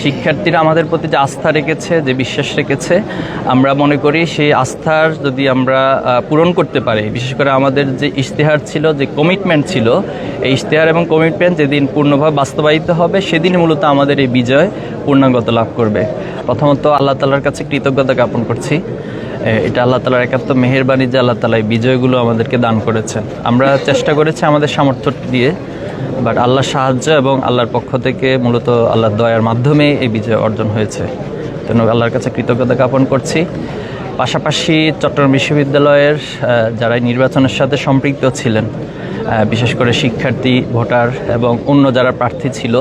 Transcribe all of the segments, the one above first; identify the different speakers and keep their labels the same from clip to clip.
Speaker 1: শিক্ষার্থীরা আমাদের প্রতি যে আস্থা রেখেছে, যে বিশ্বাস রেখেছে, আমরা মনে করি সেই আস্থার যদি আমরা পূরণ করতে পারি, বিশেষ করে আমাদের যে ইশতেহার ছিল, যে কমিটমেন্ট ছিল, এই ইশতেহার এবং কমিটমেন্ট যেদিন পূর্ণভাবে বাস্তবায়িত হবে সেদিনই মূলত আমাদের এই বিজয় পূর্ণাঙ্গতা লাভ করবে। প্রথমত আল্লাহ তাআলার কাছে কৃতজ্ঞতা জ্ঞাপন করছি। এটা আল্লাহ তাআলার একান্ত মেহেরবানি যে আল্লাহ তাআলা এই বিজয়গুলো আমাদেরকে দান করেছেন। আমরা চেষ্টা করেছি আমাদের সামর্থ্য দিয়ে, বাট আল্লাহর সাহায্য এবং আল্লাহর পক্ষ থেকে মূলত আল্লাহর দয়ার মাধ্যমে এই বিজয় অর্জন হয়েছে। জন্য আল্লাহর কাছে কৃতজ্ঞতা জ্ঞাপন করছি। পাশাপাশি চট্টগ্রাম বিশ্ববিদ্যালয়ের যারা নির্বাচনের সাথে সম্পৃক্ত ছিলেন, বিশেষ করে শিক্ষার্থী, ভোটার এবং অন্য যারা প্রার্থী ছিল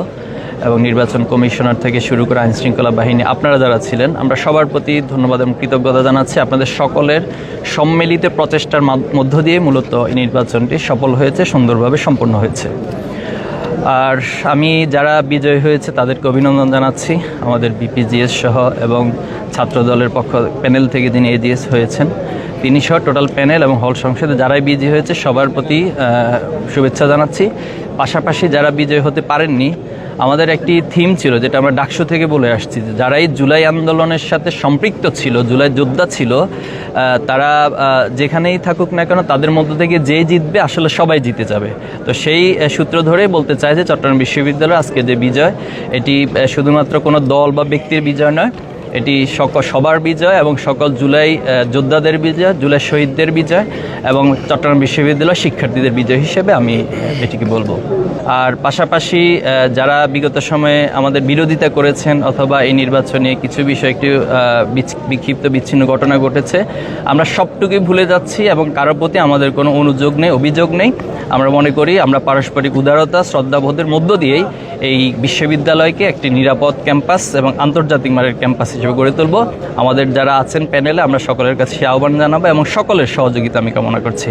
Speaker 1: এবং নির্বাচন কমিশনার থেকে শুরু করে আইনশৃঙ্খলা বাহিনী, আপনারা যারা ছিলেন, আমরা সবার প্রতি ধন্যবাদ এবং কৃতজ্ঞতা জানাচ্ছি। আপনাদের সকলের সম্মিলিত প্রচেষ্টার মধ্য দিয়ে মূলত এই নির্বাচনটি সফল হয়েছে, সুন্দরভাবে সম্পন্ন হয়েছে। আর আমি যারা বিজয়ী হয়েছে তাদেরকে অভিনন্দন জানাচ্ছি, আমাদের বিপিজিএস সহ এবং ছাত্র দলের পক্ষ প্যানেল থেকে যিনি এজিএস হয়েছেন তিনি সহ টোটাল প্যানেল এবং হল সংসদে যারাই বিজয়ী হয়েছে সবার প্রতি শুভেচ্ছা জানাচ্ছি। পাশাপাশি যারা বিজয়ী হতে পারেননি, আমাদের একটি থিম ছিল যেটা আমরা ডাকসু থেকে বলে আসছি, যারাই জুলাই আন্দোলনের সাথে সম্পৃক্ত ছিল, জুলাই যোদ্ধা ছিল, তারা যেখানেই থাকুক না কেন তাদের মধ্য থেকে যে জিতবে আসলে সবাই জিতে যাবে। তো সেই সূত্র ধরেই বলতে চাই যে চট্টগ্রাম বিশ্ববিদ্যালয়ের আজকে যে বিজয়, এটি শুধুমাত্র কোনো দল বা ব্যক্তির বিজয় নয়, এটি সবার বিজয় এবং সকল জুলাই যোদ্ধাদের বিজয়, জুলাই শহীদদের বিজয় এবং চট্টগ্রাম বিশ্ববিদ্যালয় শিক্ষার্থীদের বিজয় হিসেবে আমি এটিকে বলবো। আর পাশাপাশি যারা বিগত সময়ে আমাদের বিরোধিতা করেছেন অথবা এই নির্বাচনে কিছু বিষয় একটু বিক্ষিপ্ত বিচ্ছিন্ন ঘটনা ঘটেছে, আমরা সবটুকুই ভুলে যাচ্ছি এবং কারোর প্রতি আমাদের কোনো অনুযোগ নেই, অভিযোগ নেই। আমরা মনে করি আমরা পারস্পরিক উদারতা, শ্রদ্ধাবোধের মধ্য দিয়েই এই বিশ্ববিদ্যালয়কে একটি নিরাপদ ক্যাম্পাস এবং আন্তর্জাতিক মানের ক্যাম্পাস হিসেবে গড়ে তুলব। আমাদের যারা আছেন প্যানেলে আমরা সকলের কাছে আহ্বান জানাবো এবং সকলের সহযোগিতা আমি কামনা করছি।